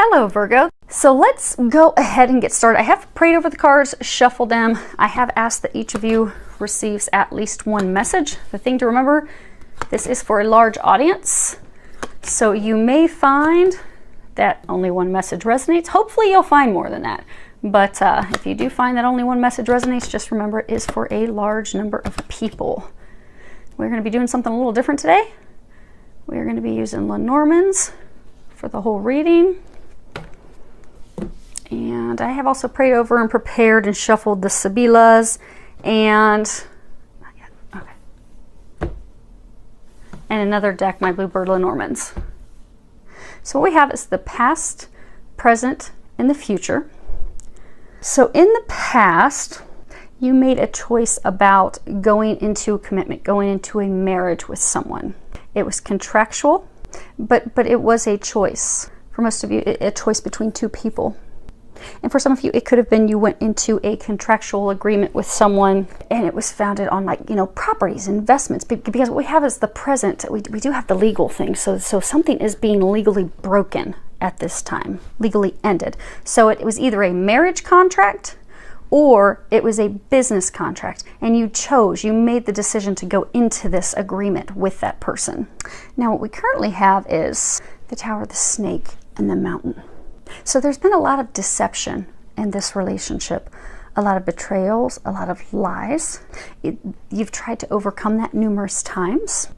Hello Virgo. So let's go ahead and get started. I have prayed over the cards, shuffled them. I have asked that each of you receives at least one message. The thing to remember, this is for a large audience. So you may find that only one message resonates. Hopefully you'll find more than that. But if you do find that only one message resonates, just remember it is for a large number of people. We're going to be doing something a little different today. We're going to be using Lenormands for the whole reading. And I have also prayed over and prepared and shuffled the Sibylas and another deck, my Bluebird Lenormands. So what we have is the past, present, and the future. So in the past, you made a choice about going into a commitment, going into a marriage with someone. It was contractual, but it was a choice. For most of you, a choice between two people. And for some of you, it could have been you went into a contractual agreement with someone and it was founded on, like, you know, properties, investments, because what we have is the present. We do have the legal thing. So something is being legally broken at this time, legally ended. So it was either a marriage contract or it was a business contract, and you made the decision to go into this agreement with that person. Now what we currently have is the Tower, the Snake, and the Mountain. So there's been a lot of deception in this relationship, a lot of betrayals, a lot of lies. You've tried to overcome that numerous times,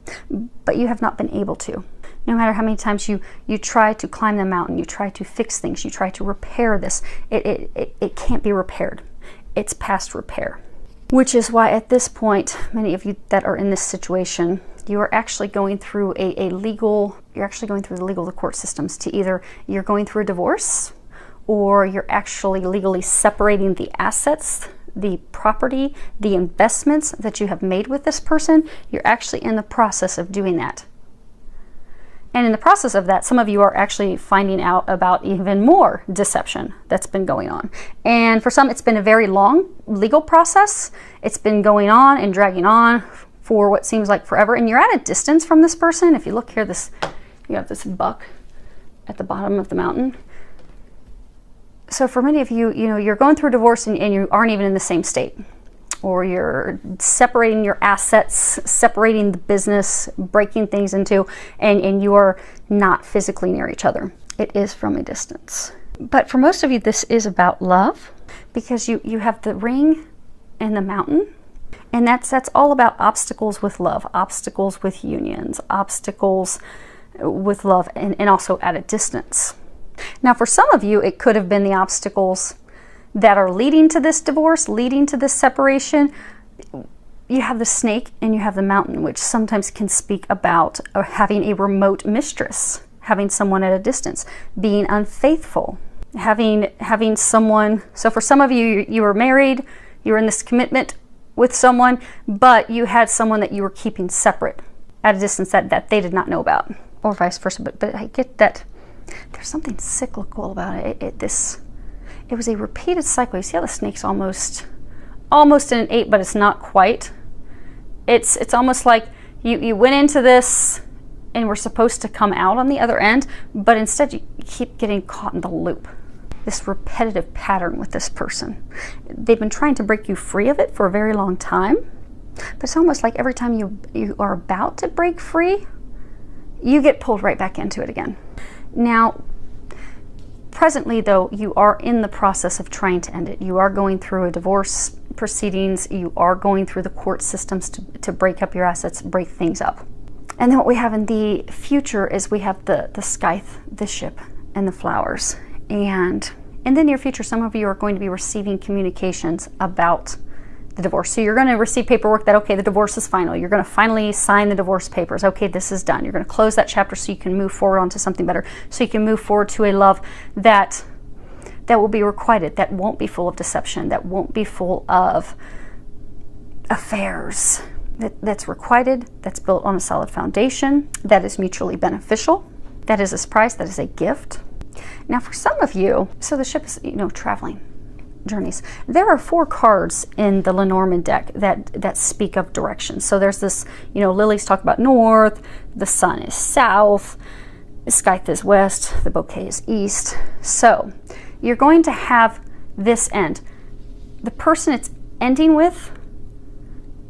but you have not been able to. No matter how many times you try to climb the mountain, you try to fix things, you try to repair this, it can't be repaired. It's past repair. Which is why at this point, many of you that are in this situation, you are actually going through the court systems to either you're going through a divorce or you're actually legally separating the assets, the property, the investments that you have made with this person. You're actually in the process of doing that. And in the process of that, some of you are actually finding out about even more deception that's been going on. And for some, it's been a very long legal process. It's been going on and dragging on for what seems like forever. And you're at a distance from this person. If you look here, you have this buck at the bottom of the mountain. So for many of you, you're going through a divorce and you aren't even in the same state. Or you're separating your assets, separating the business, breaking things into, and you are not physically near each other. It is from a distance. But for most of you, this is about love, because you have the ring and the mountain, and that's all about obstacles with love, obstacles with unions, obstacles with love, and also at a distance. Now, for some of you, it could have been the obstacles that are leading to this divorce, leading to this separation. You have the snake and you have the mountain, which sometimes can speak about having a remote mistress, having someone at a distance, being unfaithful, having someone. So for some of you, you were married, you were in this commitment with someone, but you had someone that you were keeping separate at a distance that they did not know about, or vice versa. But I get that there's something cyclical about it. It was a repeated cycle. You see how the snake's almost in an 8, but it's not quite. It's almost like you went into this and were supposed to come out on the other end, but instead you keep getting caught in the loop. This repetitive pattern with this person. They've been trying to break you free of it for a very long time, but it's almost like every time you are about to break free, you get pulled right back into it again. Now, presently, though, you are in the process of trying to end it. You are going through a divorce proceedings. You are going through the court systems to break up your assets, break things up. And then what we have in the future is we have the scythe, the ship, and the flowers. And in the near future, some of you are going to be receiving communications about the divorce. So you're going to receive paperwork that, okay, the divorce is final. You're going to finally sign the divorce papers. Okay, this is done. You're going to close that chapter so you can move forward onto something better. So you can move forward to a love that will be requited, that won't be full of deception, that won't be full of affairs, that's requited, that's built on a solid foundation, that is mutually beneficial, that is a surprise, that is a gift. Now for some of you, so the ship is, traveling. Journeys. There are 4 cards in the Lenormand deck that speak of direction. So there's this, lilies talk about north, the sun is south, scythe is west, the bouquet is east. So you're going to have this end. The person it's ending with,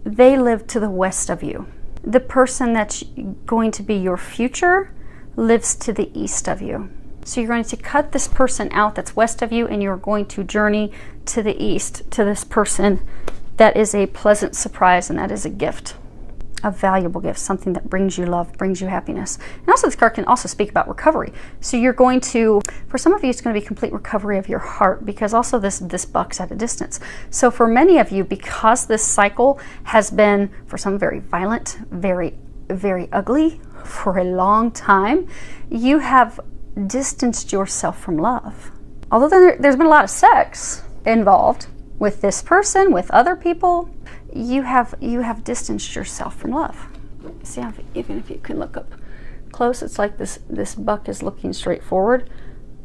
they live to the west of you. The person that's going to be your future lives to the east of you. So you're going to cut this person out that's west of you, and you're going to journey to the east to this person that is a pleasant surprise, and that is a gift, a valuable gift, something that brings you love, brings you happiness. And also this card can also speak about recovery. So you're going to, for some of you, it's going to be complete recovery of your heart, because also this buck's at a distance. So for many of you, because this cycle has been, for some, very violent, very, very ugly for a long time, you have distanced yourself from love. Although there's been a lot of sex involved with this person, with other people, you have distanced yourself from love. See, even if you can look up close, it's like this buck is looking straight forward,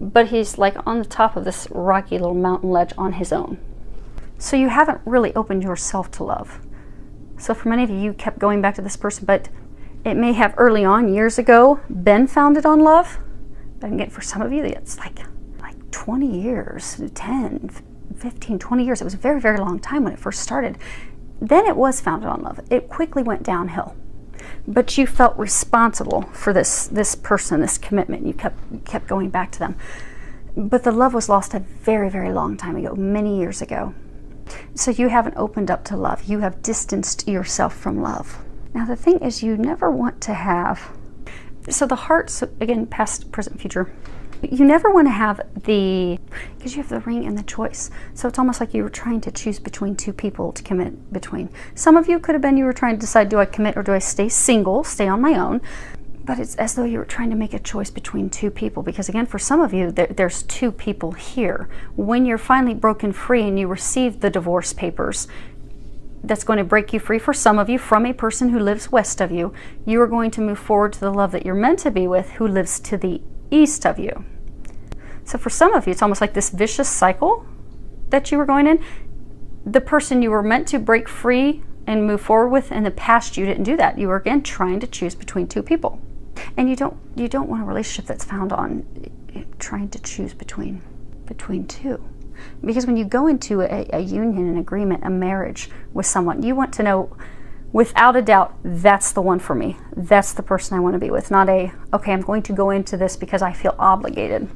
but he's like on the top of this rocky little mountain ledge on his own. So you haven't really opened yourself to love. So for many of you, you kept going back to this person, but it may have early on, years ago, been founded on love. But again, for some of you, it's like 20 years, 10, 15, 20 years. It was a very, very long time when it first started. Then it was founded on love. It quickly went downhill. But you felt responsible for this person, this commitment. You kept going back to them. But the love was lost a very, very long time ago, many years ago. So you haven't opened up to love. You have distanced yourself from love. Now the thing is, you never want to have, so the hearts, again, past, present, future, you never want to have because you have the ring and the choice. So it's almost like you were trying to choose between two people to commit between. Some of you could have been, you were trying to decide, do I commit or do I stay single, stay on my own? But it's as though you were trying to make a choice between two people, because again, for some of you, there's two people here. When you're finally broken free and you receive the divorce papers, that's going to break you free, for some of you, from a person who lives west of you. You are going to move forward to the love that you're meant to be with, who lives to the east of you. So for some of you, it's almost like this vicious cycle that you were going in. The person you were meant to break free and move forward with in the past, you didn't do that. You were again trying to choose between two people. And you don't want a relationship that's found on trying to choose between two. Because when you go into a union, an agreement, a marriage with someone, you want to know without a doubt, that's the one for me. That's the person I want to be with. Not okay, I'm going to go into this because I feel obligated,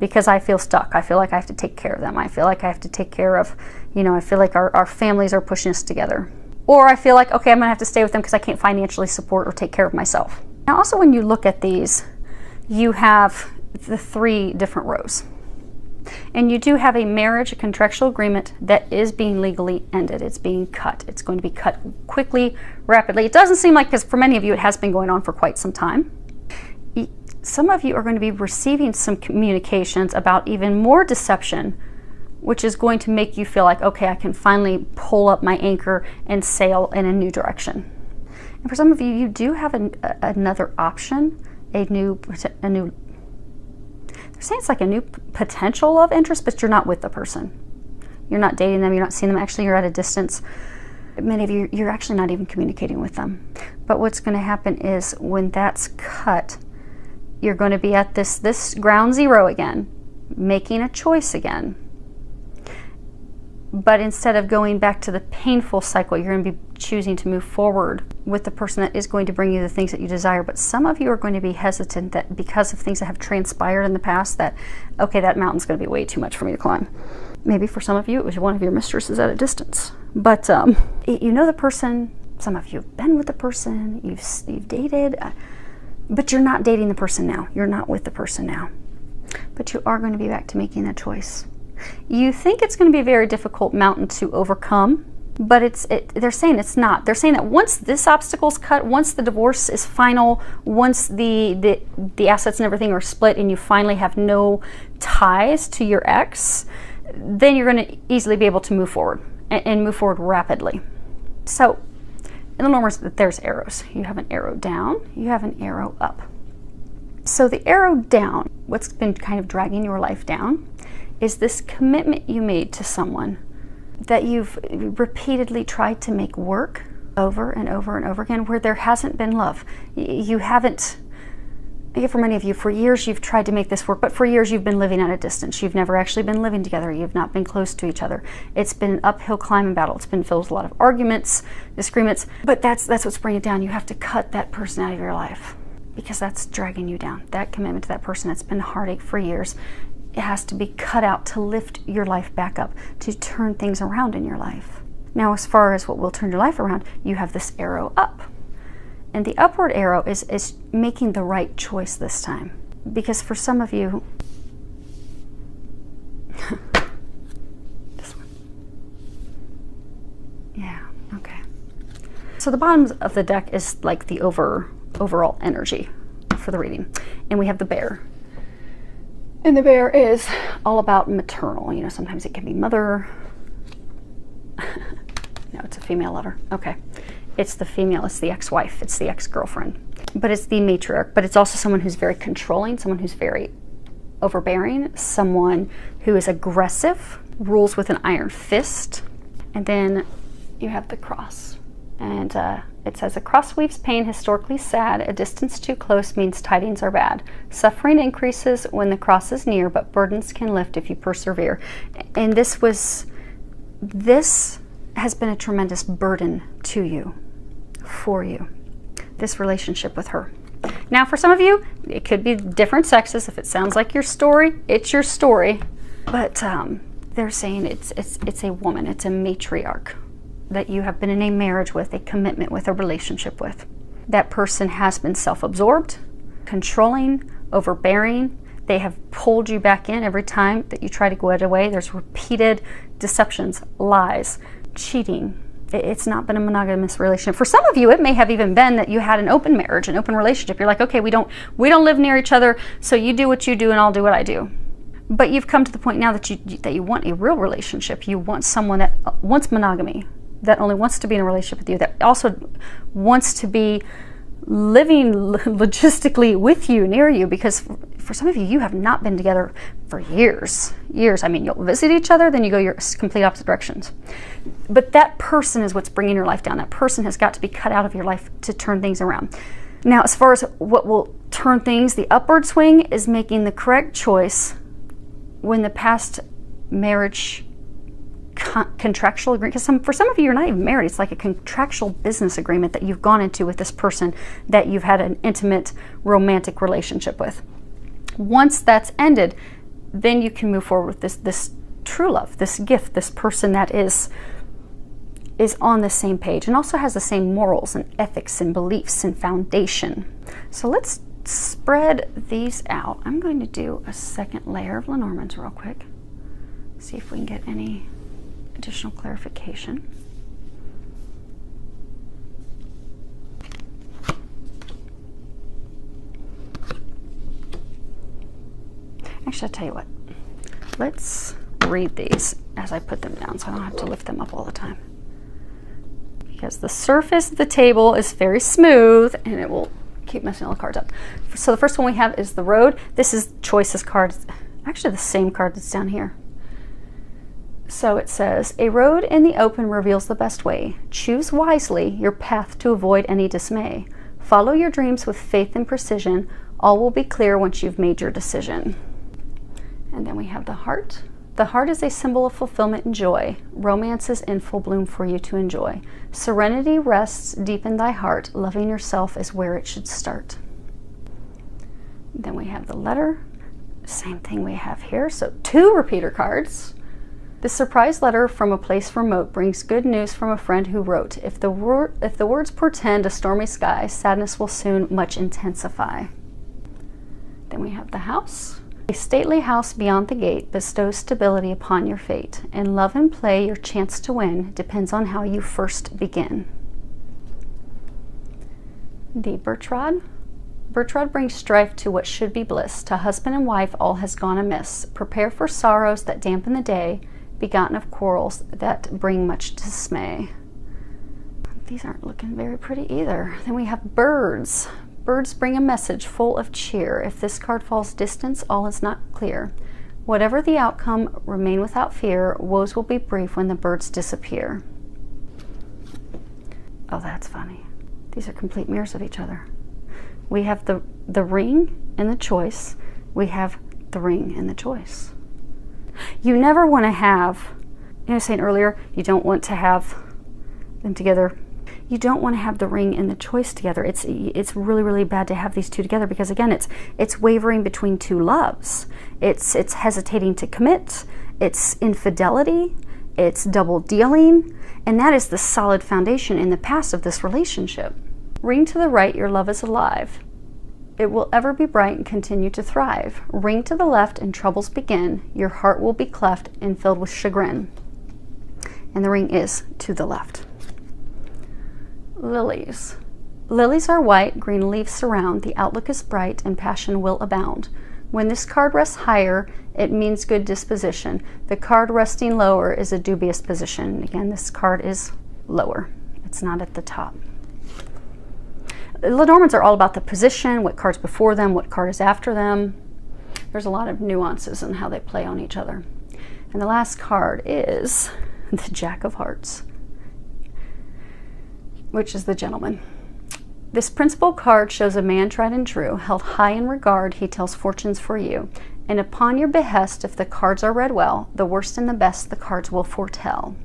because I feel stuck. I feel like I have to take care of them. I feel like I have to take care of, I feel like our families are pushing us together. Or I feel like, okay, I'm going to have to stay with them because I can't financially support or take care of myself. Now also, when you look at these, you have the three different rows. And you do have a marriage, a contractual agreement that is being legally ended. It's being cut. It's going to be cut quickly, rapidly. It doesn't seem like, because for many of you it has been going on for quite some time. Some of you are going to be receiving some communications about even more deception, which is going to make you feel like, okay, I can finally pull up my anchor and sail in a new direction. And for some of you, you do have another option, a new they're saying it's like a new potential love interest, but you're not with the person. You're not dating them, you're not seeing them. Actually, you're at a distance. Many of you, you're actually not even communicating with them. But what's going to happen is when that's cut, you're going to be at this ground zero again, making a choice again. But instead of going back to the painful cycle, you're going to be choosing to move forward with the person that is going to bring you the things that you desire. But some of you are going to be hesitant that because of things that have transpired in the past, that, okay, that mountain's going to be way too much for me to climb. Maybe for some of you, it was one of your mistresses at a distance. But you know the person, some of you have been with the person, you've dated, but you're not dating the person now. You're not with the person now. But you are going to be back to making that choice. You think it's going to be a very difficult mountain to overcome, but they're saying it's not. They're saying that once this obstacle's cut, once the divorce is final, once the assets and everything are split and you finally have no ties to your ex, then you're going to easily be able to move forward and move forward rapidly. So in the normal, there's arrows. You have an arrow down, you have an arrow up. So the arrow down, what's been kind of dragging your life down, is this commitment you made to someone that you've repeatedly tried to make work over and over and over again, where there hasn't been love. You haven't For many of you, for years you've tried to make this work, but for years you've been living at a distance. You've never actually been living together. You've not been close to each other. It's been an uphill climbing battle. It's been filled with a lot of arguments, disagreements, but that's what's bringing it down. You have to cut that person out of your life because that's dragging you down. That commitment to that person that's been heartache for years, it has to be cut out to lift your life back up, to turn things around in your life. Now, as far as what will turn your life around, you have this arrow up. And the upward arrow is making the right choice this time. Because for some of you, this one. Yeah, okay. So the bottom of the deck is like the overall energy for the reading. And we have the bear. And the bear is all about maternal. You know, sometimes it can be mother. No, it's a female letter. Okay. It's the female, it's the ex-wife, it's the ex-girlfriend. But it's the matriarch, but it's also someone who's very controlling, someone who's very overbearing, someone who is aggressive, rules with an iron fist. And then you have the cross. And it says, a cross weaves pain historically sad. A distance too close means tidings are bad. Suffering increases when the cross is near, but burdens can lift if you persevere. And this has been a tremendous burden to you, for you, this relationship with her. Now, for some of you, it could be different sexes. If it sounds like your story, it's your story. But they're saying it's a woman, it's a matriarch that you have been in a marriage with, a commitment with, a relationship with. That person has been self-absorbed, controlling, overbearing. They have pulled you back in every time that you try to go away. There's repeated deceptions, lies, cheating. It's not been a monogamous relationship. For some of you, it may have even been that you had an open marriage, an open relationship. You're like, okay, we don't live near each other, so you do what you do and I'll do what I do. But you've come to the point now that you want a real relationship. You want someone that wants monogamy, that only wants to be in a relationship with you, that also wants to be living logistically with you, near you, because for some of you, you have not been together for years. I mean, you'll visit each other, then you go your complete opposite directions. But that person is what's bringing your life down. That person has got to be cut out of your life to turn things around. Now, as far as what will turn things, the upward swing is making the correct choice when the past marriage contractual agreement, because for some of you, you're not even married. It's like a contractual business agreement that you've gone into with this person that you've had an intimate romantic relationship with. Once that's ended, then you can move forward with this true love, this gift, this person that is on the same page and also has the same morals and ethics and beliefs and foundation. So let's spread these out. I'm going to do a second layer of Lenormand's real quick. See if we can get any additional clarification. Actually, I'll tell you what. Let's read these as I put them down so I don't have to lift them up all the time. Because the surface of the table is very smooth and it will keep messing all the cards up. So the first one we have is the Road. This is Choice's card. Actually, the same card that's down here. So it says, a road in the open reveals the best way. Choose wisely your path to avoid any dismay. Follow your dreams with faith and precision. All will be clear once you've made your decision. And then we have the Heart. The heart is a symbol of fulfillment and joy. Romance is in full bloom for you to enjoy. Serenity rests deep in thy heart. Loving yourself is where it should start. Then we have the Letter. Same thing we have here. So 2 repeater cards. The surprise letter from a place remote brings good news from a friend who wrote. If the words portend a stormy sky, sadness will soon much intensify. Then we have the House. A stately house beyond the gate bestows stability upon your fate. In love and play, your chance to win depends on how you first begin. The Birch Rod. Birch Rod brings strife to what should be bliss. To husband and wife, all has gone amiss. Prepare for sorrows that dampen the day, begotten of quarrels that bring much dismay. These aren't looking very pretty either. Then we have Birds. Birds bring a message full of cheer. If this card falls distance, all is not clear. Whatever the outcome, remain without fear. Woes will be brief when the birds disappear. Oh, that's funny. These are complete mirrors of each other. We have the ring and the choice. We have the ring and the choice. You never want to have, I was saying earlier, you don't want to have them together. You don't want to have the ring and the choice together. It's really, really bad to have these two together, because again, it's wavering between two loves. It's hesitating to commit. It's infidelity. It's double dealing. And that is the solid foundation in the past of this relationship. Ring to the right, your love is alive. It will ever be bright and continue to thrive. Ring to the left and troubles begin. Your heart will be cleft and filled with chagrin. And the ring is to the left. Lilies. Lilies are white, green leaves surround. The outlook is bright and passion will abound. When this card rests higher, it means good disposition. The card resting lower is a dubious position. Again, this card is lower. It's not at the top. Lenormands are all about the position, what card's before them, what card is after them. There's a lot of nuances in how they play on each other. And the last card is the Jack of Hearts, which is the Gentleman. This principal card shows a man tried and true, held high in regard, he tells fortunes for you. And upon your behest, if the cards are read well, the worst and the best the cards will foretell.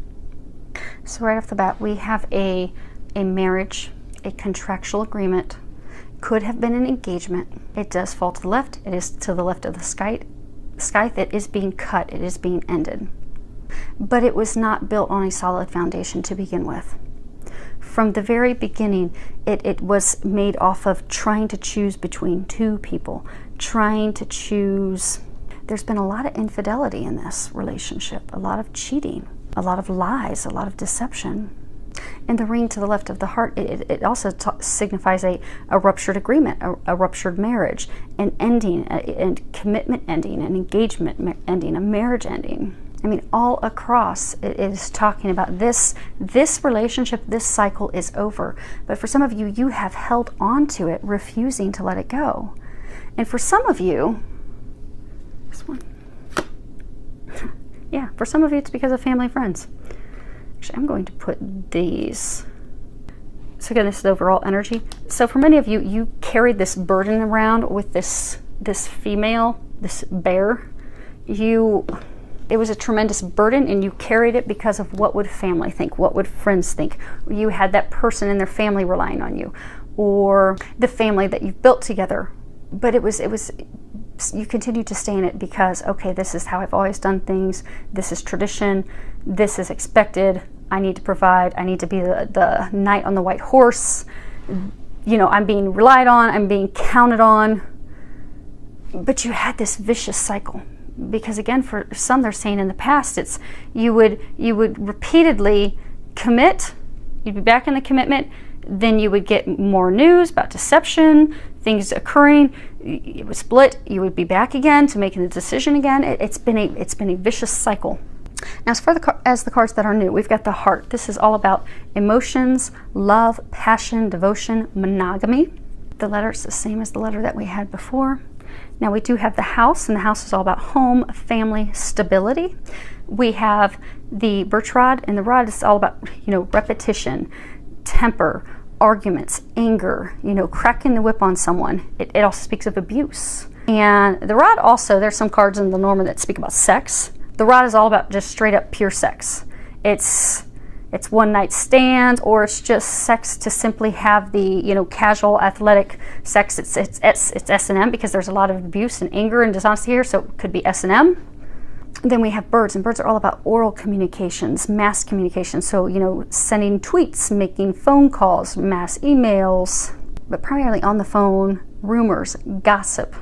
So right off the bat, we have a marriage, a contractual agreement, could have been an engagement. It does fall to the left. It is to the left of the scythe. It is being cut. It is being ended. But it was not built on a solid foundation to begin with. From the very beginning, it was made off of trying to choose between two people, trying to choose. There's been a lot of infidelity in this relationship, a lot of cheating, a lot of lies, a lot of deception. And the ring to the left of the heart, it also signifies a ruptured agreement, a ruptured marriage, an ending, and commitment ending, an engagement ending, a marriage ending. I mean, all across it is talking about this relationship, this cycle is over. But for some of you, you have held on to it, refusing to let it go. And for some of you, this one, yeah, for some of you, it's because of family, friends. Actually, I'm going to put these. So again, this is overall energy. So for many of you, you carried this burden around with this female, this bear. It was a tremendous burden, and you carried it because of what would family think, what would friends think. You had that person in their family relying on you, or the family that you've built together. But you continued to stay in it because, okay, this is how I've always done things. This is tradition. This is expected. I need to provide. I need to be the knight on the white horse. You know, I'm being relied on. I'm being counted on. But you had this vicious cycle. Because again, for some, they're saying in the past, it's you would repeatedly commit, you'd be back in the commitment, then you would get more news about deception, things occurring, it would split, you would be back again to making the decision again. It's been a vicious cycle. Now, as far as the cards that are new, we've got the heart. This is all about emotions, love, passion, devotion, monogamy. The letter is the same as the letter that we had before. Now we do have the house, and the house is all about home, family, stability. We have the birch rod, and the rod is all about, repetition, temper, arguments, anger, cracking the whip on someone. It also speaks of abuse. And the rod also, there's some cards in the Norman that speak about sex. The rod is all about just straight up pure sex. It's one night stands, or it's just sex to simply have the casual athletic sex. It's S&M, because there's a lot of abuse and anger and dishonesty here, so it could be S&M. Then we have birds, and birds are all about oral communications, mass communication. So sending tweets, making phone calls, mass emails, but primarily on the phone, rumors, gossip.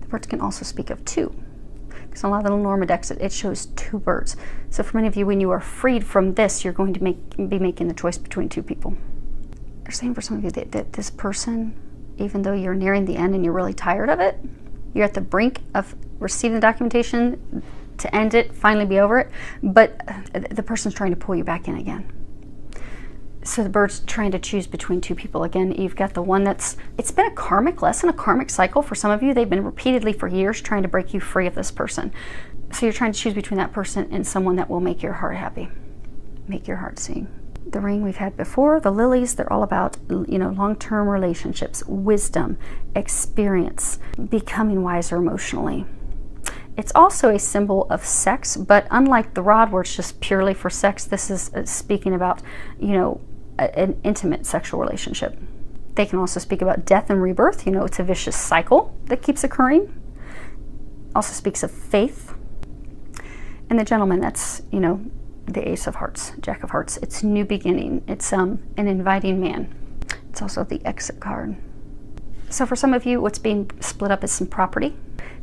The birds can also speak of two. So a lot of the Lenormand decks, it shows two birds. So for many of you, when you are freed from this, you're going to be making the choice between two people. They're saying for some of you that this person, even though you're nearing the end and you're really tired of it, you're at the brink of receiving the documentation to end it, finally be over it, but the person's trying to pull you back in again. So the bird's trying to choose between two people. Again, you've got the one it's been a karmic lesson, a karmic cycle for some of you. They've been repeatedly for years trying to break you free of this person. So you're trying to choose between that person and someone that will make your heart happy, make your heart sing. The ring we've had before, the lilies, they're all about, long-term relationships, wisdom, experience, becoming wiser emotionally. It's also a symbol of sex, but unlike the rod where it's just purely for sex, this is speaking about, an intimate sexual relationship. They can also speak about death and rebirth. It's a vicious cycle that keeps occurring. Also speaks of faith. And the gentleman, that's, the Ace of Hearts, Jack of Hearts. It's new beginning. It's an inviting man. It's also the exit card. So for some of you, what's being split up is some property.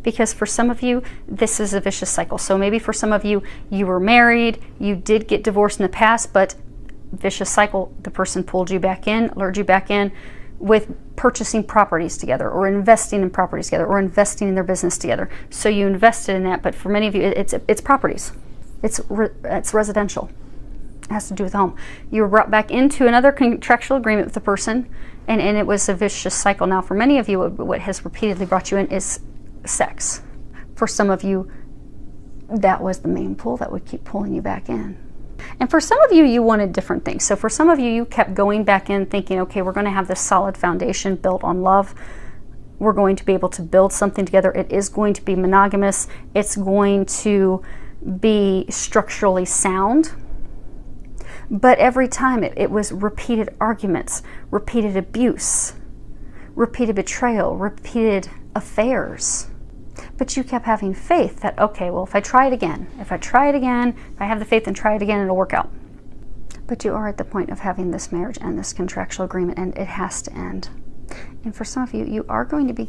Because for some of you, this is a vicious cycle. So maybe for some of you, you were married, you did get divorced in the past, but vicious cycle, the person pulled you back in, lured you back in with purchasing properties together, or investing in properties together, or investing in their business together. So you invested in that, but for many of you, it's properties. It's residential. It has to do with home. You were brought back into another contractual agreement with the person, and it was a vicious cycle. Now, for many of you, what has repeatedly brought you in is sex. For some of you, that was the main pull that would keep pulling you back in. And for some of you, you wanted different things. So for some of you, you kept going back in thinking, okay, we're going to have this solid foundation built on love. We're going to be able to build something together. It is going to be monogamous. It's going to be structurally sound. But every time it was repeated arguments, repeated abuse, repeated betrayal, repeated affairs. But you kept having faith that, okay, well, if I try it again, if I have the faith and try it again, it'll work out. But you are at the point of having this marriage and this contractual agreement, and it has to end. And for some of you, you are going to be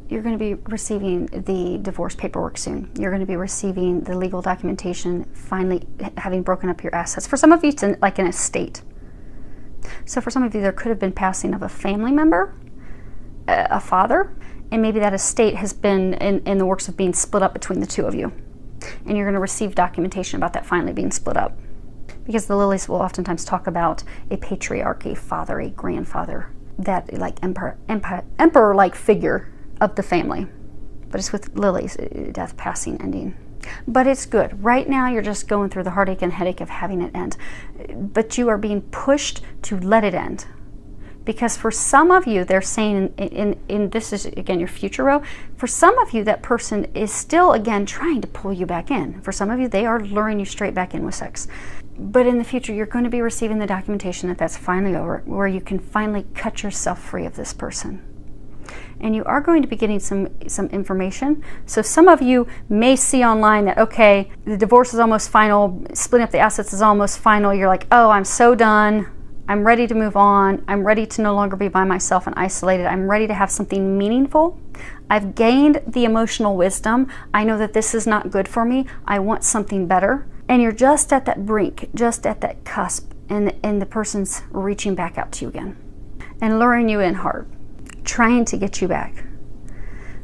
you're going to be receiving the divorce paperwork soon. You're going to be receiving the legal documentation, finally having broken up your assets. For some of you, it's like an estate. So for some of you, there could have been passing of a family member, a father, and maybe that estate has been in the works of being split up between the two of you. And you're going to receive documentation about that finally being split up. Because the lilies will oftentimes talk about a patriarch, a father, a grandfather, that like emperor-like figure of the family. But it's with lilies, death, passing, ending. But it's good. Right now, you're just going through the heartache and headache of having it end. But you are being pushed to let it end. Because for some of you, they're saying, in this is, again, your future row, for some of you, that person is still, again, trying to pull you back in. For some of you, they are luring you straight back in with sex. But in the future, you're going to be receiving the documentation that that's finally over, where you can finally cut yourself free of this person. And you are going to be getting some information. So some of you may see online that, okay, the divorce is almost final, splitting up the assets is almost final. You're like, oh, I'm so done. I'm ready to move on. I'm ready to no longer be by myself and isolated. I'm ready to have something meaningful. I've gained the emotional wisdom. I know that this is not good for me. I want something better. And you're just at that brink, just at that cusp, and the person's reaching back out to you again and luring you in hard, trying to get you back.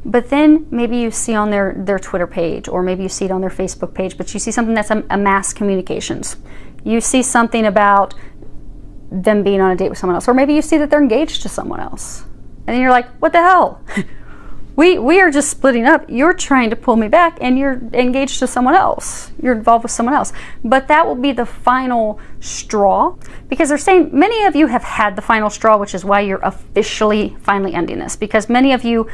But then maybe you see on their Twitter page, or maybe you see it on their Facebook page, but you see something that's a mass communications. You see something about them being on a date with someone else, or maybe you see that they're engaged to someone else, and then you're like, what the hell? we are just splitting up. You're trying to pull me back, and you're engaged to someone else. You're involved with someone else. But that will be the final straw, because they're saying many of you have had the final straw, which is why you're officially finally ending this. Because many of you,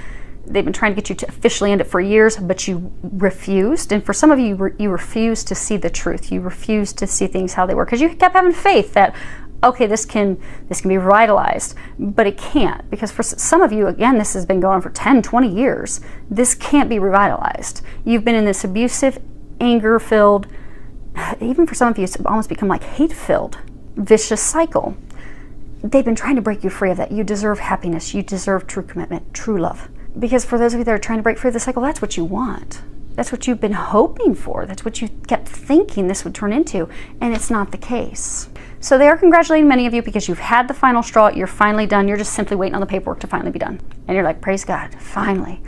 they've been trying to get you to officially end it for years, but you refused. And for some of you, you refused to see the truth. You refused to see things how they were, because you kept having faith that, okay, this can be revitalized, but it can't, because for some of you, again, this has been going on for 10, 20 years. This can't be revitalized. You've been in this abusive, anger-filled, even for some of you, it's almost become like hate-filled, vicious cycle. They've been trying to break you free of that. You deserve happiness. You deserve true commitment, true love. Because for those of you that are trying to break free of the cycle, that's what you want. That's what you've been hoping for. That's what you kept thinking this would turn into, and it's not the case. So they are congratulating many of you because you've had the final straw. You're finally done. You're just simply waiting on the paperwork to finally be done. And you're like, praise God, finally.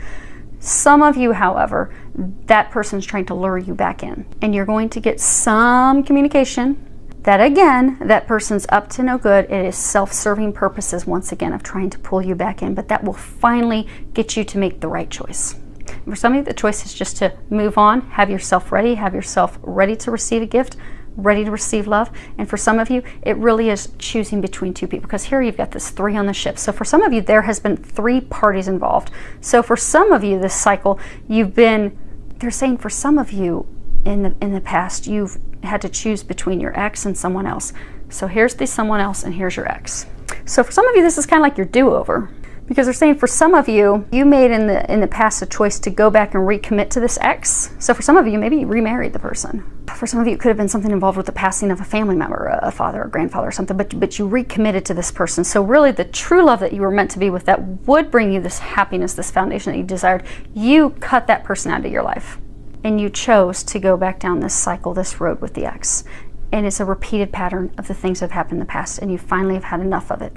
Some of you, however, that person's trying to lure you back in. And you're going to get some communication that, again, that person's up to no good. It is self-serving purposes, once again, of trying to pull you back in. But that will finally get you to make the right choice. For some of you, the choice is just to move on, have yourself ready to receive a gift, ready to receive love. And for some of you, it really is choosing between two people, because here you've got this 3 on the ship. So for some of you, there has been 3 parties involved. So for some of you, this cycle, they're saying for some of you in the past, you've had to choose between your ex and someone else. So here's the someone else and here's your ex. So for some of you, this is kind of like your do-over, because they're saying for some of you, you made in the past a choice to go back and recommit to this ex. So for some of you, maybe you remarried the person. For some of you, it could have been something involved with the passing of a family member, a father or grandfather or something, but you recommitted to this person. So really the true love that you were meant to be with, that would bring you this happiness, this foundation that you desired, you cut that person out of your life. And you chose to go back down this cycle, this road with the ex. And it's a repeated pattern of the things that have happened in the past, and you finally have had enough of it.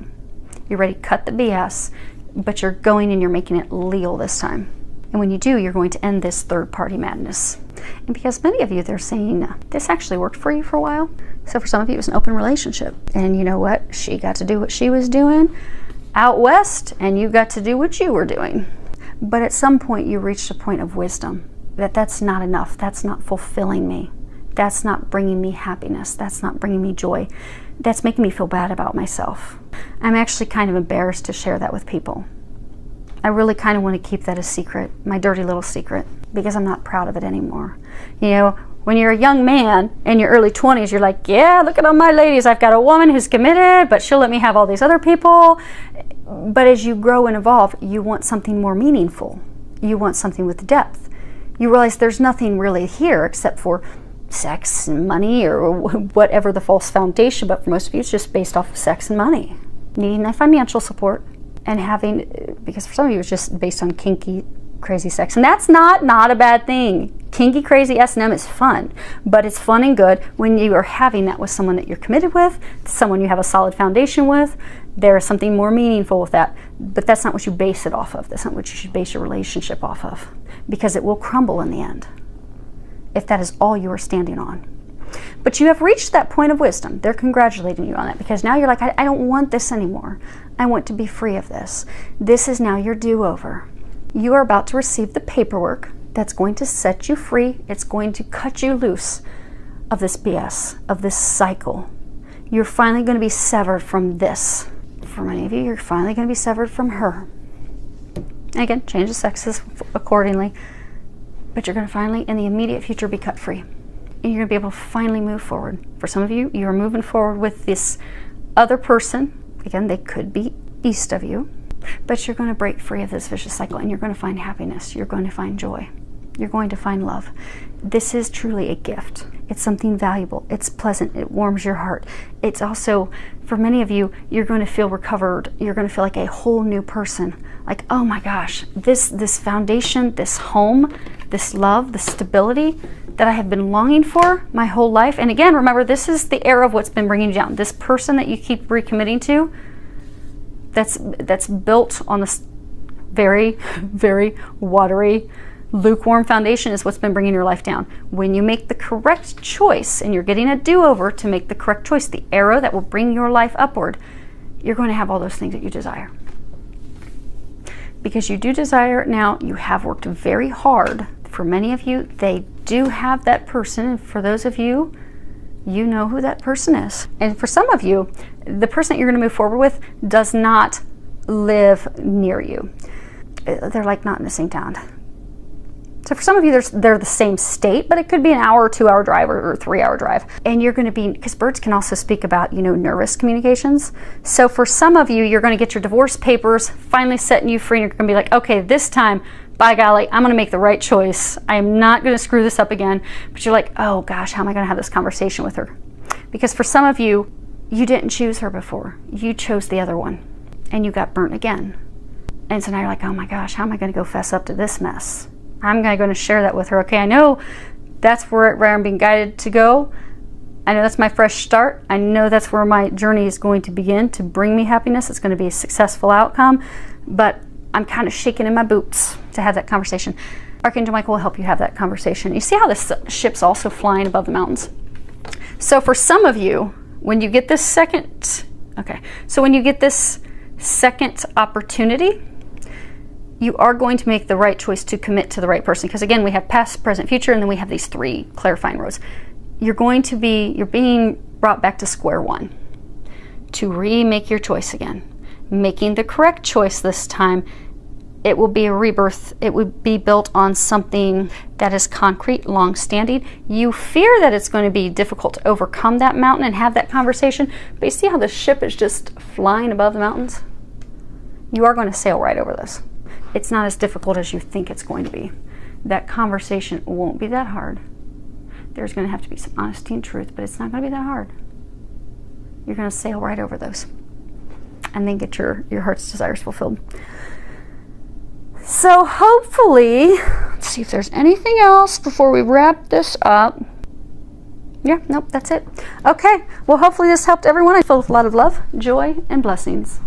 You're ready to cut the BS, but you're going and you're making it legal this time. And when you do, you're going to end this third-party madness. And because many of you, they're saying, this actually worked for you for a while. So for some of you, it was an open relationship. And you know what? She got to do what she was doing out west, and you got to do what you were doing. But at some point, you reached a point of wisdom that that's not enough. That's not fulfilling me. That's not bringing me happiness. That's not bringing me joy. That's making me feel bad about myself. I'm actually kind of embarrassed to share that with people. I really kind of want to keep that a secret, my dirty little secret, because I'm not proud of it anymore. You know, when you're a young man in your early 20s, you're like, yeah, look at all my ladies. I've got a woman who's committed, but she'll let me have all these other people. But as you grow and evolve, you want something more meaningful. You want something with depth. You realize there's nothing really here except for sex and money, or whatever the false foundation, but for most of you, it's just based off of sex and money. Needing that financial support, and having, because for some of you, it's just based on kinky, crazy sex. And that's not a bad thing. Kinky, crazy S&M is fun, but it's fun and good when you are having that with someone that you're committed with, someone you have a solid foundation with. There is something more meaningful with that, but that's not what you base it off of. That's not what you should base your relationship off of, because it will crumble in the end if that is all you are standing on. But you have reached that point of wisdom. They're congratulating you on it, because now you're like, I don't want this anymore. I want to be free of this. This is now your do-over. You are about to receive the paperwork that's going to set you free. It's going to cut you loose of this BS, of this cycle. You're finally going to be severed from this. For many of you, you're finally going to be severed from her. And again, change the sexes accordingly. But you're going to finally, in the immediate future, be cut free. And you're going to be able to finally move forward. For some of you, you're moving forward with this other person. Again, they could be east of you. But you're going to break free of this vicious cycle, and you're going to find happiness. You're going to find joy. You're going to find love. This is truly a gift. It's something valuable. It's pleasant. It warms your heart. It's also, for many of you, you're going to feel recovered. You're going to feel like a whole new person. Like, oh my gosh, this foundation, this home, this love, this stability that I have been longing for my whole life. And again, remember, this is the era of what's been bringing you down. This person that you keep recommitting to, that's built on this very, very watery, lukewarm foundation, is what's been bringing your life down. When you make the correct choice, and you're getting a do-over to make the correct choice, the arrow that will bring your life upward, you're going to have all those things that you desire. Because you do desire it now. You have worked very hard. For many of you, they do have that person, and for those of you, you know who that person is. And for some of you, the person that you're going to move forward with does not live near you. They're like not in the same town. So for some of you, they're the same state, but it could be an hour or 2-hour drive or 3-hour drive. And you're going to be, because birds can also speak about, nervous communications. So for some of you, you're going to get your divorce papers finally setting you free, and you're going to be like, okay, this time, by golly, I'm going to make the right choice. I am not going to screw this up again. But you're like, oh gosh, how am I going to have this conversation with her? Because for some of you, you didn't choose her before. You chose the other one, and you got burnt again. And so now you're like, oh my gosh, how am I going to go fess up to this mess? I'm going to share that with her. Okay, I know that's where I'm being guided to go. I know that's my fresh start. I know that's where my journey is going to begin to bring me happiness. It's going to be a successful outcome. But I'm kind of shaking in my boots to have that conversation. Archangel Michael will help you have that conversation. You see how this ship's also flying above the mountains? So for some of you, when you get this second opportunity, you are going to make the right choice to commit to the right person. Because again, we have past, present, future, and then we have these 3 clarifying roads. you're being brought back to square one to remake your choice again, making the correct choice this time. It will be a rebirth. It would be built on something that is concrete, long-standing. You fear that it's going to be difficult to overcome that mountain and have that conversation, but you see how the ship is just flying above the mountains? You are going to sail right over this. It's not as difficult as you think it's going to be. That conversation won't be that hard. There's going to have to be some honesty and truth, but it's not going to be that hard. You're going to sail right over those and then get your heart's desires fulfilled. So hopefully, let's see if there's anything else before we wrap this up. Yeah, nope, that's it. Okay, well, hopefully this helped everyone. I feel with a lot of love, joy, and blessings.